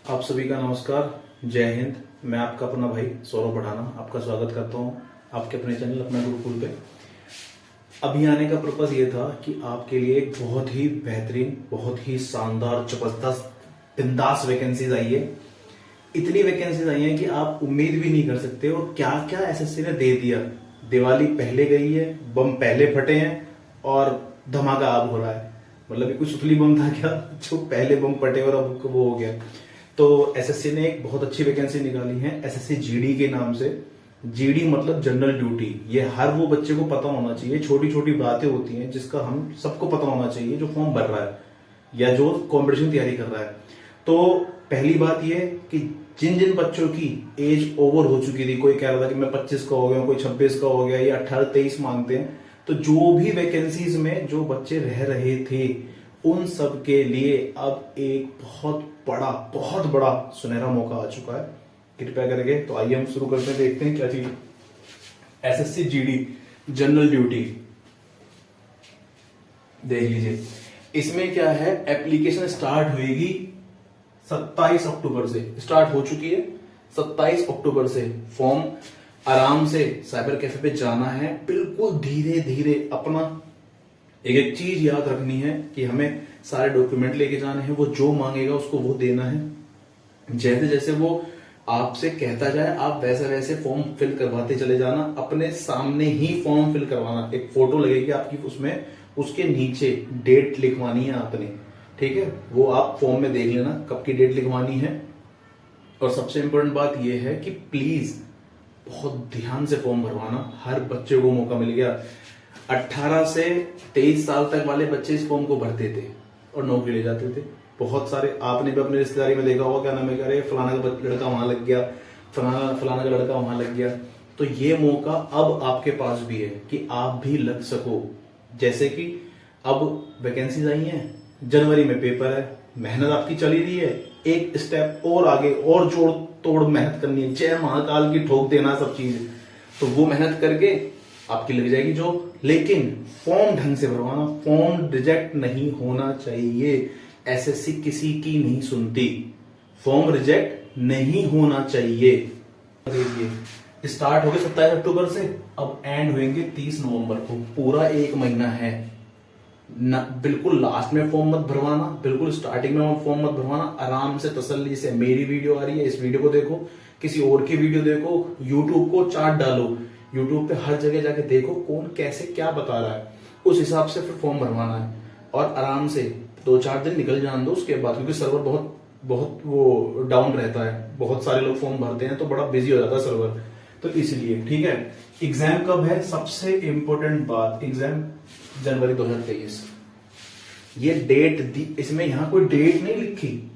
आप सभी का नमस्कार। जय हिंद। मैं आपका अपना भाई सौरभ बढ़ाना आपका स्वागत करता हूं आपके अपने चैनल अपना गुरुकुल पे। अभी आने का पर्पज ये था कि आपके लिए एक बहुत ही बेहतरीन, बहुत ही शानदार, जबरदस्त, बिंदास वैकेंसीज आई है। इतनी वैकेंसीज आई हैं कि आप उम्मीद भी नहीं कर सकते। और क्या क्या एसएससी ने दे दिया। दिवाली पहले गई है, बम पहले फटे हैं और धमाका अब हो रहा है। मतलब ये कोई सुतली बम था क्या जो पहले बम फटे और अब वो हो गया। तो एसएससी ने एक बहुत अच्छी वैकेंसी निकाली है एसएससी जीडी के नाम से। जीडी मतलब जनरल ड्यूटी। ये हर वो बच्चे को पता होना चाहिए। छोटी छोटी बातें होती हैं जिसका हम सबको पता होना चाहिए जो फॉर्म भर रहा है या जो कंपटीशन तैयारी कर रहा है। तो पहली बात ये कि जिन जिन बच्चों की एज ओवर हो चुकी थी, कोई कह रहा था कि मैं 25 का हो गया, कोई 26 का हो गया, या 18-23 मांगते हैं, तो जो भी वैकेंसीज में जो बच्चे रह रहे थे उन सब के लिए अब एक बहुत बड़ा सुनहरा मौका आ चुका है। कृपया करके तो आइए हम शुरू करते हैं, देखते हैं क्या चीज। एसएससी जीडी जनरल ड्यूटी देख लीजिए। इसमें क्या है, एप्लीकेशन स्टार्ट होगी 27 अक्टूबर से। स्टार्ट हो चुकी है 27 अक्टूबर से। फॉर्म आराम से साइबर कैफे पे जाना है, बिल्कुल धीरे धीरे अपना एक एक चीज याद रखनी है कि हमें सारे डॉक्यूमेंट लेके जाने हैं। वो जो मांगेगा उसको वो देना है। जैसे जैसे वो आपसे कहता जाए आप वैसे वैसे फॉर्म फिल करवाते चले जाना। अपने सामने ही फॉर्म फिल करवाना। एक फोटो लगेगी आपकी, उसमें उसके नीचे डेट लिखवानी है आपने, ठीक है। वो आप फॉर्म में देख लेना कब की डेट लिखवानी है। और सबसे इंपॉर्टेंट बात यह है कि प्लीज बहुत ध्यान से फॉर्म भरवाना। हर बच्चे को मौका मिल गया। 18 से 23 साल तक वाले बच्चे इस फॉर्म को भरते थे और नौकरी ले जाते थे। बहुत सारे आपने भी अपने रिश्तेदारी में देखा होगा, क्या नाम है, कह रहे फलाना का लड़का वहां लग गया, फलाना का लड़का वहां लग गया। तो ये मौका अब आपके पास भी है कि आप भी लग सको। जैसे कि अब वैकेंसीज आई हैं, जनवरी में पेपर है, मेहनत आपकी चली रही है, एक स्टेप और आगे और जोड़ तोड़ मेहनत करनी है, जय महाकाल की ठोक देना सब चीज। तो वो मेहनत करके आपकी लग जाएगी जॉब। लेकिन फॉर्म ढंग से भरवाना। फॉर्म रिजेक्ट नहीं होना चाहिए। एसएससी किसी की नहीं सुनती। फॉर्म रिजेक्ट नहीं होना चाहिए। स्टार्ट हो गए 27 अक्टूबर से, अब एंड होंगे 30 नवंबर को। पूरा एक महीना है ना। बिल्कुल लास्ट में फॉर्म मत भरवाना, बिल्कुल स्टार्टिंग में फॉर्म मत भरवाना। आराम से तसल्ली से, मेरी वीडियो आ रही है, इस वीडियो को देखो, किसी और की वीडियो देखो, यूट्यूब को चार्ट डालो, यूट्यूब पे हर जगह जाके देखो कौन कैसे क्या बता रहा है, उस हिसाब से फिर फॉर्म भरवाना है। और आराम से 2-4 दिन निकल जाने दो उसके बाद, क्योंकि सर्वर बहुत वो डाउन रहता है। बहुत सारे लोग फॉर्म भरते हैं तो बड़ा बिजी हो जाता है सर्वर, तो इसलिए ठीक है। एग्जाम कब है, सबसे इंपॉर्टेंट बात, एग्जाम जनवरी 2023। ये डेट दी, इसमें यहां कोई डेट नहीं लिखी।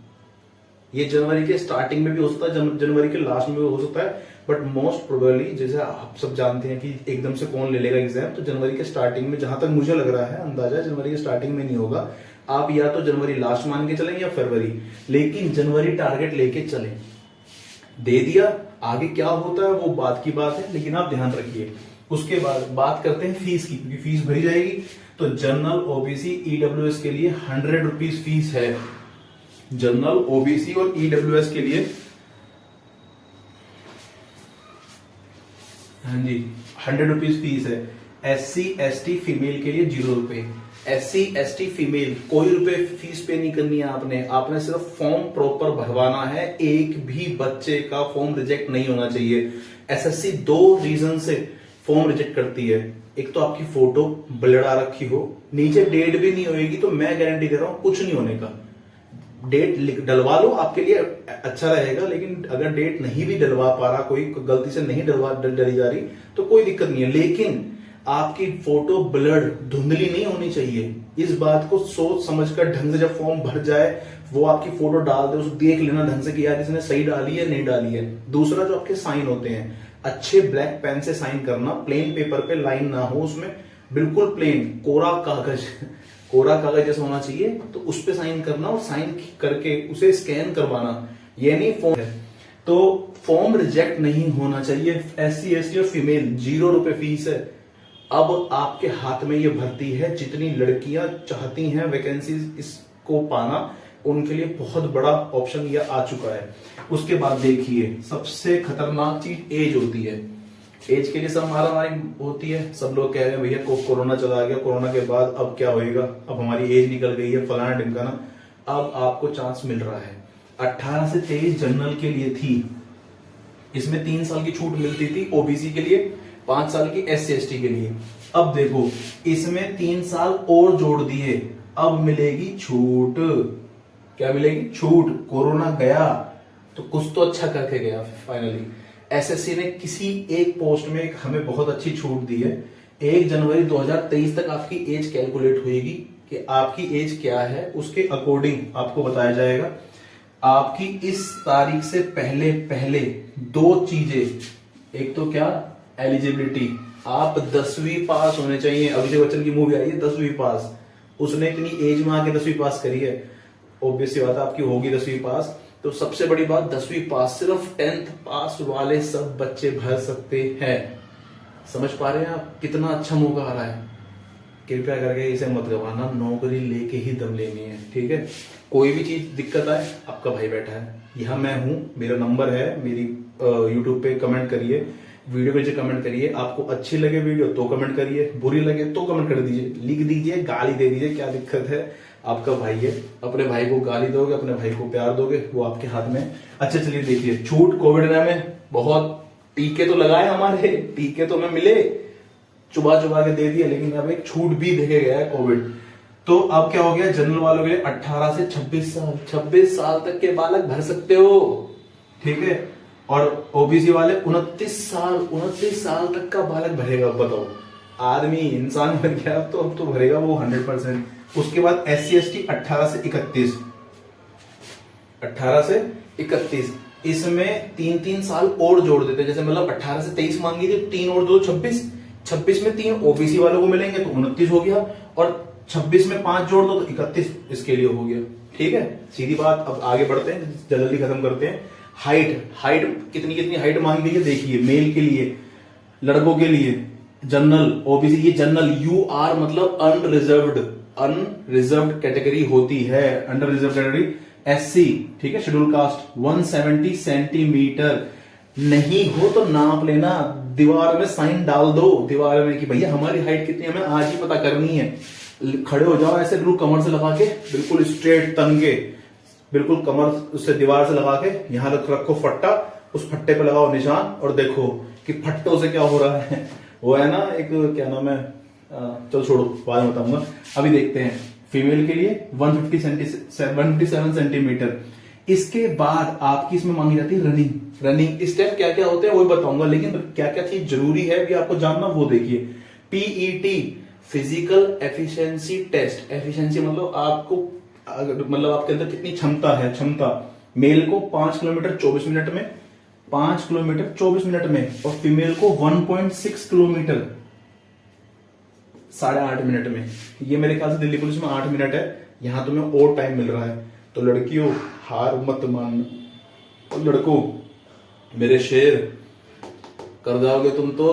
ये जनवरी के स्टार्टिंग में भी हो सकता है, जनवरी के लास्ट में भी हो सकता है, बट मोस्ट प्रोबेबली जैसे आप सब जानते हैं कि एकदम से कौन ले लेगा एग्जाम, तो जनवरी के स्टार्टिंग में, जहां तक मुझे लग रहा है अंदाजा, जनवरी के स्टार्टिंग में नहीं होगा। आप या तो जनवरी लास्ट मान के चलें या फरवरी, लेकिन जनवरी टारगेट लेके चलें। दे दिया, आगे क्या होता है वो बात की बात है, लेकिन आप ध्यान रखिए। उसके बाद बात करते हैं फीस की, क्योंकि फीस भरी जाएगी। तो जनरल, ओबीसी, ईडब्ल्यूएस के लिए 100 रुपीज फीस है। जनरल, ओबीसी और ईडब्ल्यूएस के लिए, हाँ जी, 100 रुपीज फीस है। एससी एसटी फीमेल के लिए 0 रुपए। एससी एसटी फीमेल कोई रुपए फीस पे नहीं करनी है आपने सिर्फ फॉर्म प्रॉपर भरवाना है। एक भी बच्चे का फॉर्म रिजेक्ट नहीं होना चाहिए। एसएससी 2 रीजन से फॉर्म रिजेक्ट करती है। एक तो आपकी फोटो ब्लर आ रखी हो, नीचे डेट भी नहीं होगी, तो मैं गारंटी दे रहा हूं कुछ नहीं होने का। डेट डलवा लो, आपके लिए अच्छा रहेगा। लेकिन अगर डेट नहीं भी डलवा पा रहा, कोई गलती से नहीं डली जा रही, तो कोई दिक्कत नहीं है। लेकिन आपकी फोटो ब्लड, धुंधली नहीं होनी चाहिए। इस बात को सोच समझकर ढंग से जब फॉर्म भर जाए, वो आपकी फोटो डाल दे, उसको देख लेना ढंग से कि यार इसने सही डाली है नहीं डाली है। दूसरा, जो आपके साइन होते हैं, अच्छे ब्लैक पेन से साइन करना। प्लेन पेपर पे लाइन ना हो, उसमें बिल्कुल प्लेन कोरा कागज जैसा होना चाहिए, तो उस पे साइन करना और साइन करके उसे स्कैन करवाना। ये नहीं फॉर्म है, तो फॉर्म रिजेक्ट नहीं होना चाहिए। एससी एसटी और फीमेल 0 रुपए फीस है। अब आपके हाथ में ये भर्ती है। जितनी लड़कियां चाहती हैं वैकेंसीज इसको पाना, उनके लिए बहुत बड़ा ऑप्शन ये आ चुका है। उसके बाद देखिए सबसे खतरनाक चीज एज होती है। एज के लिए सब मारामारी होती है, सब लोग कह रहे हैं भैया कोरोना चला गया, कोरोना के बाद अब क्या होएगा, अब हमारी एज निकल गई है, फलाना ढिमकाना। अब आपको चांस मिल रहा है। 18 से 23 जनरल के लिए थी, इसमें 3 साल की छूट मिलती थी ओबीसी के लिए, 5 साल की SC ST के लिए। अब देखो इसमें 3 साल और जोड़ दिए, अब मिलेगी छूट। क्या मिलेगी? छूट। कोरोना गया तो कुछ तो अच्छा करके गया फाइनली। SSC ने किसी एक पोस्ट में हमें बहुत अच्छी छूट दी है। 1 जनवरी 2023 तक आपकी एज कैलकुलेट होगी कि आपकी एज क्या है, उसके अकॉर्डिंग आपको बताया जाएगा। आपकी इस तारीख से पहले पहले 2 चीजें, एक तो क्या, एलिजिबिलिटी, आप 10वीं पास होने चाहिए। अभिषेक बच्चन की मूवी आई है 10वीं पास, उसने इतनी एज में आके 10वीं पास करी है, ऑब्वियस सी बात है आपकी होगी 10वीं पास। तो सबसे बड़ी बात 10वीं पास, सिर्फ 10th पास वाले सब बच्चे भर सकते हैं। समझ पा रहे हैं आप कितना अच्छा मौका आ रहा है? कृपया करके इसे मत गवाना, नौकरी लेके ही दम लेनी है, ठीक है। कोई भी चीज दिक्कत आए, आपका भाई बैठा है, यहां मैं हूं, मेरा नंबर है, मेरी यूट्यूब पे कमेंट करिए, वीडियो पे कमेंट करिए। आपको अच्छी लगे वीडियो तो कमेंट करिए, बुरी लगे तो कमेंट कर दीजिए, लिख दीजिए, गाली दे दीजिए, क्या दिक्कत है। आपका भाई है, अपने भाई को गाली दोगे, अपने भाई को प्यार दोगे, वो आपके हाथ में। अच्छा चलिए देखिए, छूट कोविड में बहुत, टीके तो लगाए हमारे, टीके तो हमें मिले, चुबा चुबा के दे दिया, लेकिन अब एक छूट भी देके गया है कोविड। तो अब क्या हो गया, जनरल वालों के लिए 18 से 26 साल तक के बालक भर सकते हो, ठीक है। और ओबीसी वाले 29 साल तक का बालक भरेगा। बताओ, आदमी इंसान बन गया अब तो भरेगा वो 100%। उसके बाद SC ST 18 से 31, इसमें 3 साल और जोड़ देते, जैसे मतलब 18 से 23 मांगी थी, 3 और 2 26 में 3 ओबीसी वालों को मिलेंगे तो 29 हो गया, और 26 में 5 जोड़ दो तो 31 इसके लिए हो गया, ठीक है। सीधी बात। अब आगे बढ़ते हैं, जल्दी खत्म करते हैं। हाइट कितनी हाइट मांगी गई है देखिए। मेल के लिए, लड़कों के लिए जनरल, ओबीसी, ये जनरल, UR मतलब अनरिजर्व्ड कैटेगरी होती है, अंडर रिजर्व कैटेगरी। SC, ठीक है, शेड्यूल कास्ट, 170 सेंटीमीटर। नहीं हो तो नाप लेना, दीवार में साइन डाल दो, दीवार में कि भैया हमारी हाइट कितनी है, हमें आज ही पता करनी है। खड़े हो जाओ ऐसे, बिल्कुल कमर से लगा के, बिल्कुल स्ट्रेट तन के, बिल्कुल कमर उससे दीवार से लगा के, यहां रखो फट्टा, उस फट्टे पे लगाओ निशान, और देखो कि फट्टों से क्या हो रहा है। वो है ना एक, क्या नाम है, चलो छोड़ो, बाद में बताऊंगा। अभी देखते हैं फीमेल के लिए 157 सेंटीमीटर। इसके बाद आपकी इसमें मांगी जाती है रनिंग स्टेप, क्या क्या होते हैं वो बताऊंगा, लेकिन क्या क्या चीज जरूरी है भी आपको जानना वो देखिए। PET, physical efficiency test. Efficiency मतलब आपको, मतलब आपके अंदर कितनी क्षमता है, मेल को 5 किलोमीटर 24 मिनट में, 5 किलोमीटर 24 मिनट में, और फीमेल को 1.6 किलोमीटर 8.5 मिनट में। ये मेरे ख्याल से दिल्ली पुलिस में 8 मिनट है, यहां तुम्हें और टाइम मिल रहा है। तो लड़कियों हार मत मान, और लड़कों मेरे शेर, कर जाओगे तुम तो,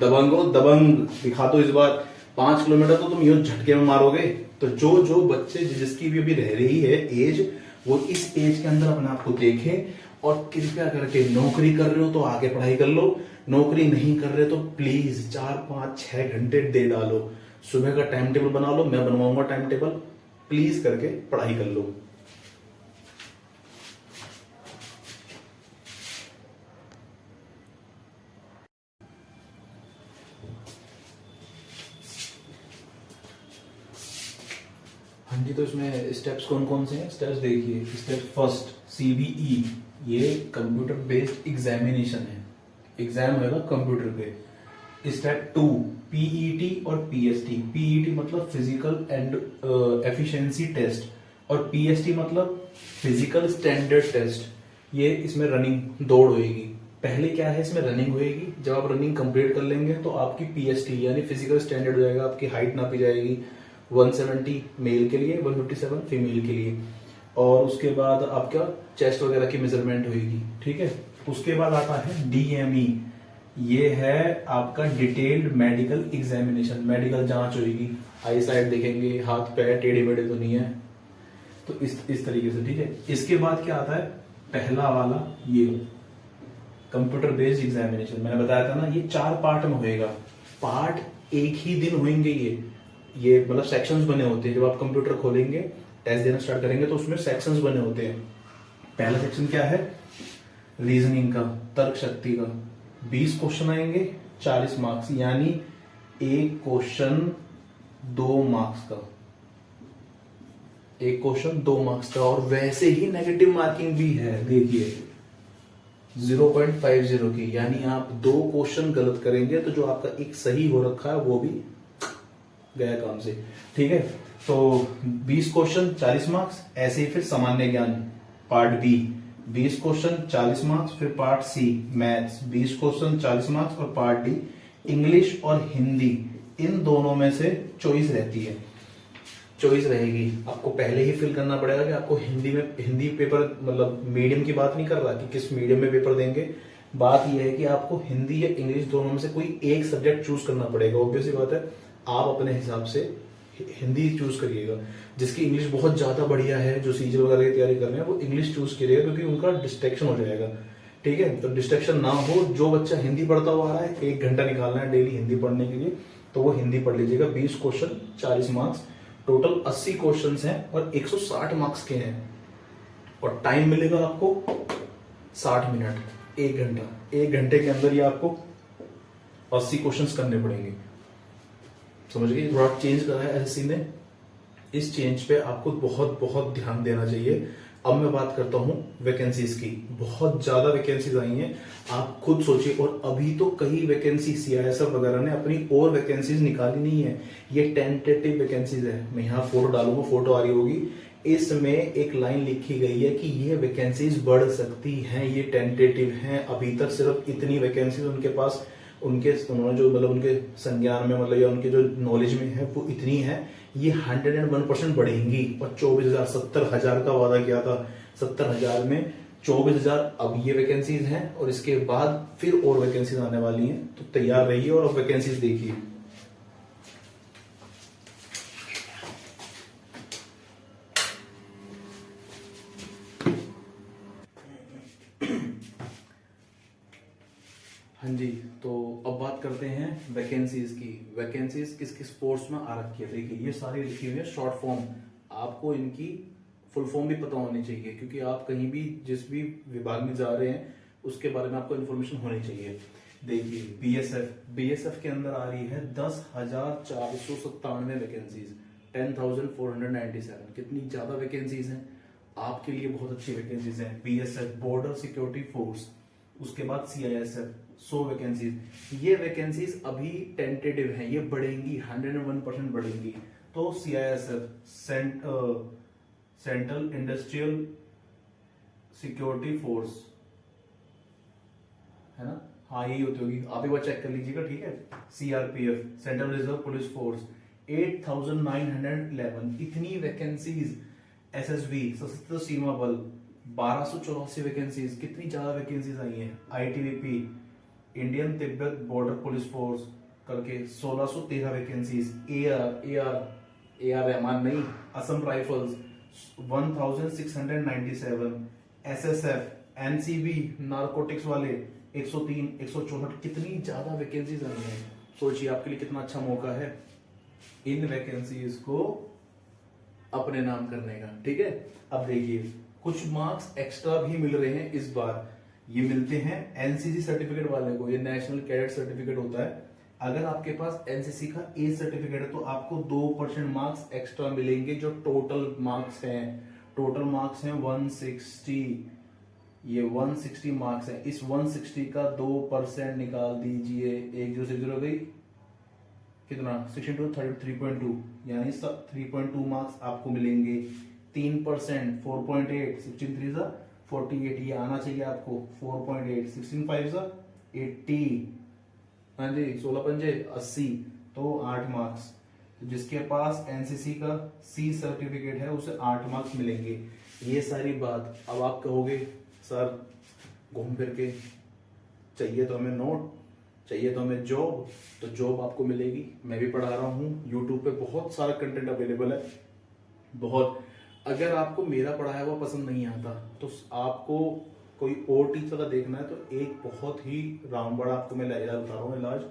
दबंग दिखा दो इस बार। 5 किलोमीटर तो तुम यूं झटके में मारोगे। तो जो बच्चे जिसकी भी अभी रह रही है एज, वो इस एज के अंदर अपने आप को देखे, और कृपया करके नौकरी कर रहे हो तो आगे पढ़ाई कर लो, नौकरी नहीं कर रहे तो प्लीज 4, 5, 6 घंटे दे डालो, सुबह का टाइम टेबल बना लो, मैं बनवाऊंगा टाइम टेबल, प्लीज करके पढ़ाई कर लो। हाँ जी, तो इसमें स्टेप्स कौन कौन से हैं? स्टेप्स देखिए। स्टेप फर्स्ट, CBE, ये कंप्यूटर बेस्ड एग्जामिनेशन है, एग्जाम होगा कंप्यूटर पे। स्टेप 2, PET और PST। PET मतलब फिजिकल एंड एफिशिएंसी टेस्ट, और PST मतलब फिजिकल स्टैंडर्ड टेस्ट। ये इसमें रनिंग दौड़ होगी। पहले क्या है, इसमें रनिंग होगी। जब आप रनिंग कंप्लीट कर लेंगे तो आपकी PST यानी फिजिकल स्टैंडर्ड हो जाएगा, आपकी हाइट नापी जाएगी। 170 मेल के लिए, 157 फीमेल के लिए, और उसके बाद आपका चेस्ट वगैरह की मेजरमेंट होगी, ठीक है। उसके बाद आता है DME, ये है आपका डिटेल्ड मेडिकल एग्जामिनेशन, मेडिकल जांच होगी, आई साइड देखेंगे, हाथ पैर टेढ़े मेढ़े तो नहीं है। तो इस तरीके से, ठीक है। इसके बाद क्या आता है, पहला वाला ये कंप्यूटर बेस्ड एग्जामिनेशन, मैंने बताया था ना ये 4 पार्ट में होएगा। पार्ट एक ही दिन होंगे, ये मतलब सेक्शंस बने होते हैं। जब आप कंप्यूटर खोलेंगे, टेस्ट देना स्टार्ट करेंगे तो उसमें सेक्शंस बने होते हैं। पहला सेक्शन क्या है, रीजनिंग का, तर्क शक्ति का। 20 क्वेश्चन आएंगे, 40 मार्क्स, यानी एक क्वेश्चन 2 मार्क्स का, एक क्वेश्चन 2 मार्क्स का। और वैसे ही नेगेटिव मार्किंग भी है, देखिए 0.50 की, यानी आप 2 क्वेश्चन गलत करेंगे तो जो आपका एक सही हो रखा है वो भी गया काम से, ठीक है। तो 20 क्वेश्चन 40 मार्क्स। ऐसे ही फिर सामान्य ज्ञान पार्ट बी, 20 क्वेश्चन 40 मार्क्स। फिर part C maths, 20 question 40 marks. और पार्ट डी इंग्लिश और हिंदी, इन दोनों में से चॉइस रहती है, चॉइस रहेगी। आपको पहले ही फिल करना पड़ेगा कि आपको हिंदी पेपर, मतलब मीडियम की बात नहीं कर रहा कि किस मीडियम में पेपर देंगे, बात यह है कि आपको हिंदी या इंग्लिश दोनों में से कोई एक सब्जेक्ट चूज करना पड़ेगा। ऑब्वियस सी बात है, आप अपने हिसाब से हिंदी चूज करिएगा। जिसकी इंग्लिश बहुत ज्यादा बढ़िया है, जो सीजल वगैरह की तैयारी कर रहे हैं, वो इंग्लिश चूज करिएगा, क्योंकि उनका डिस्ट्रैक्शन हो जाएगा, ठीक है। तो डिस्ट्रैक्शन ना हो, जो बच्चा हिंदी पढ़ता हुआ आ रहा है, 1 घंटा निकालना है डेली हिंदी पढ़ने के लिए, तो वो हिंदी पढ़ लीजिएगा। 20 क्वेश्चन 40 मार्क्स, टोटल 80 क्वेश्चन हैं और 160 मार्क्स के हैं। और टाइम मिलेगा आपको 60 मिनट, 1 घंटा। 1 घंटे के अंदर ही आपको 80 क्वेश्चंस करने पड़ेंगे। समझ गए, थोड़ा चेंज करा है एसएससी ने। इस चेंज पे आपको बहुत बहुत ध्यान देना चाहिए। अब मैं बात करता हूं वैकेंसीज की। बहुत ज्यादा वैकेंसीज आई हैं, आप खुद सोचिए। और अभी तो कई वैकेंसी सीआईएसएफ वगैरह ने अपनी और वैकेंसीज निकाली नहीं है, ये टेंटेटिव वैकेंसीज है। मैं यहाँ फोटो डालूंगा, फोटो आ रही होगी। इसमें एक लाइन लिखी गई है कि ये वैकेंसीज बढ़ सकती हैं, ये टेंटेटिव हैं। अभी तक सिर्फ इतनी वैकेंसीज उनके पास, उन्होंने जो मतलब उनके संज्ञान में, मतलब या उनके जो नॉलेज में है, वो इतनी है। ये 101% बढ़ेंगी। और 24,000, 70,000 का वादा किया था, 70,000 में 24,000 अब ये वैकेंसीज हैं। और इसके बाद फिर और वैकेंसीज आने वाली हैं, तो तैयार रहिए और अब वैकेंसीज देखिए। हाँ जी, तो अब बात करते हैं वैकेंसीज की। वैकेंसीज किस किस पोस्ट में आ रखी है, देखिए ये सारी लिखी हुई है शॉर्ट फॉर्म। आपको इनकी फुल फॉर्म भी पता होनी चाहिए, क्योंकि आप कहीं भी जिस भी विभाग में जा रहे हैं उसके बारे में आपको इन्फॉर्मेशन होनी चाहिए। देखिए बीएसएफ के अंदर आ रही है 10,497 वैकेंसीज, 10,497। कितनी ज्यादा वैकेंसीज हैं, आपके लिए बहुत अच्छी वैकेंसीज हैं। बीएसएफ बॉर्डर सिक्योरिटी फोर्स, उसके बाद सीआईएसएफ 100 वैकेंसीज। ये वैकेंसीज अभी टेंटेटिव हैं, ये बढ़ेंगी, 101% बढ़ेंगी। तो CISF central industrial security force है ना, हाँ यही होती होगी, आप एक बार चेक कर लीजिएगा, ठीक है। CRPF central reserve police force 8,911, इतनी वैकेंसीज। एसएसबी सशस्त्र सीमा बल 1284 वैकेंसीज, कितनी ज्यादा वैकेंसीज आई हैं। ITBP Indian Tibet border police force करके 1613 वैकेंसीज। एआर रहमान नहीं, Assam rifles 1697। SSF NCB narcotics वाले 103 164, कितनी ज्यादा वैकेंसीज आई हैं। सोचिए आपके लिए कितना अच्छा मौका है इन वैकेंसीज को अपने नाम करने का, ठीक है। अब देखिए कुछ मार्क्स एक्स्ट्रा भी मिल रहे हैं इस बार। ये मिलते हैं एनसीसी सर्टिफिकेट वाले को, ये नेशनल कैडेट सर्टिफिकेट होता है। अगर आपके पास एनसीसी का ए सर्टिफिकेट है तो आपको 2% मार्क्स एक्स्ट्रा मिलेंगे, जो टोटल मार्क्स हैं। टोटल मार्क्स हैं 160, ये 160 मार्क्स है। इस 160 का 2% निकाल दीजिए, 1 हो गई, कितना 62 3.2, यानी 3.2 मार्क्स आपको मिलेंगे। 3% 4.8, 16 3 48, ये आना चाहिए आपको 4.8, 16 5 80, हाँ जी 16 पंजे 80, तो 8 मार्क्स। तो जिसके पास एनसीसी का सी सर्टिफिकेट है उसे 8 मार्क्स मिलेंगे। ये सारी बात। अब आप कहोगे सर घूम फिर के चाहिए तो हमें नोट, चाहिए तो हमें जॉब, तो जॉब आपको मिलेगी। मैं भी पढ़ा रहा हूँ, यूट्यूब पे बहुत सारा कंटेंट अवेलेबल है, बहुत अगर आपको मेरा पढ़ाया हुआ पसंद नहीं आता तो आपको कोई और टीचर का देखना है तो एक बहुत ही रामबाड़ा आपको मैं इलाज बता रहा हूँ। इलाज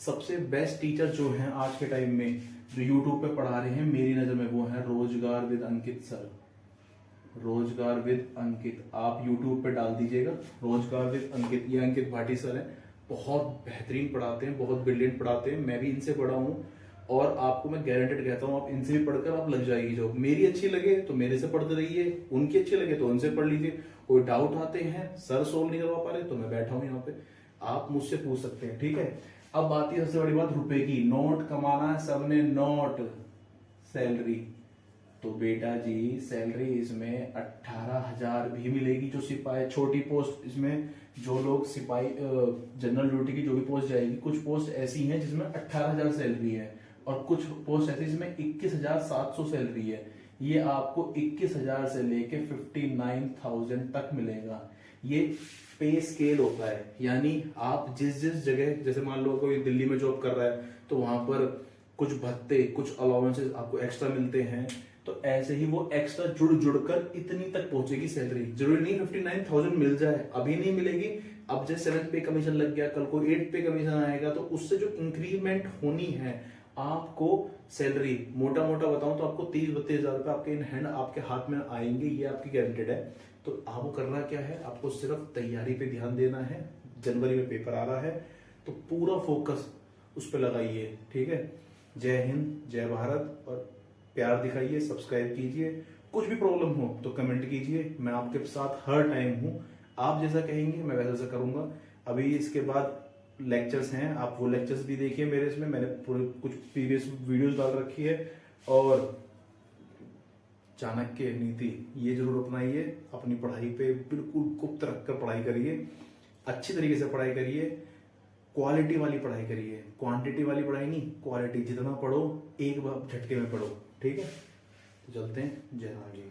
सबसे बेस्ट टीचर जो हैं आज के टाइम में जो यूट्यूब पे पढ़ा रहे हैं मेरी नजर में, वो है रोजगार विद अंकित सर। रोजगार विद अंकित आप यूट्यूब पे डाल दीजिएगा, रोजगार विद अंकित। ये अंकित भाटी सर है, बहुत बेहतरीन पढ़ाते हैं, बहुत ब्रिलियंट पढ़ाते हैं। मैं भी इनसे पढ़ा हूं और आपको मैं गारंटेड कहता हूं आप इनसे भी पढ़कर आप लग जाएगी जॉब। मेरी अच्छी लगे तो मेरे से पढ़ते रहिए, उनकी अच्छी लगे तो उनसे पढ़ लीजिए। कोई डाउट आते हैं, सर सोल्व नहीं करवा पा रहे, तो मैं बैठा हूं यहाँ पे, आप मुझसे पूछ सकते हैं, ठीक है। अब आती है सबसे बड़ी बात, रुपए की। नोट कमाना है सबने, नोट सैलरी। तो बेटा जी सैलरी इसमें 18,000 भी मिलेगी जो सिपाही, छोटी पोस्ट इसमें जो लोग सिपाही जनरल ड्यूटी की जो भी पोस्ट जाएगी, कुछ पोस्ट ऐसी हैं जिसमें 18,000 सैलरी है और कुछ पोस्ट ऐसी जिसमें 21,700 सैलरी है। ये आपको 21,000 से लेके 59,000 तक मिलेगा। ये पे स्केल होता है, यानी आप जिस जिस जगह, जैसे मान लो कोई दिल्ली में जॉब कर रहा है तो वहां पर कुछ भत्ते, कुछ अलाउंसेस आपको एक्स्ट्रा मिलते हैं, तो ऐसे ही वो एक्स्ट्रा जुड़ जुड़कर इतनी तक पहुंचेगी सैलरी। जरूरी नहीं 59,000 मिल जाए, अभी नहीं मिलेगी। अब जैसे 7th पे कमीशन लग गया, कल को 8th पे कमीशन आएगा, तो उससे जो इंक्रीमेंट होनी है आपको सैलरी, मोटा मोटा बताऊं तो आपको 30-32 हजार रुपए आपके इन हैंड, आपके हाथ में आएंगे, ये आपकी गारंटेड है। तो आपको करना क्या है, आपको सिर्फ तैयारी पे ध्यान देना है। जनवरी में पेपर आ रहा है तो पूरा फोकस उस पर लगाइए, ठीक है। जय हिंद, जय भारत, और प्यार दिखाइए, सब्सक्राइब कीजिए। कुछ भी प्रॉब्लम हो तो कमेंट कीजिए, मैं आपके साथ हर टाइम हूं। आप जैसा कहेंगे मैं वैसा करूंगा। अभी इसके बाद लेक्चर्स हैं, आप वो लेक्चर्स भी देखिए मेरे इसमें, मैंने पूरे कुछ प्रीवियस वीडियोस डाल रखी है। और चाणक्य नीति ये जरूर अपनाइए, अपनी पढ़ाई पे बिल्कुल गुप्त रखकर पढ़ाई करिए, अच्छी तरीके से पढ़ाई करिए, क्वालिटी वाली पढ़ाई करिए, क्वांटिटी वाली पढ़ाई नहीं, क्वालिटी। जितना पढ़ो एक बार झटके में पढ़ो, ठीक है। तो चलते हैं, जय राम जी।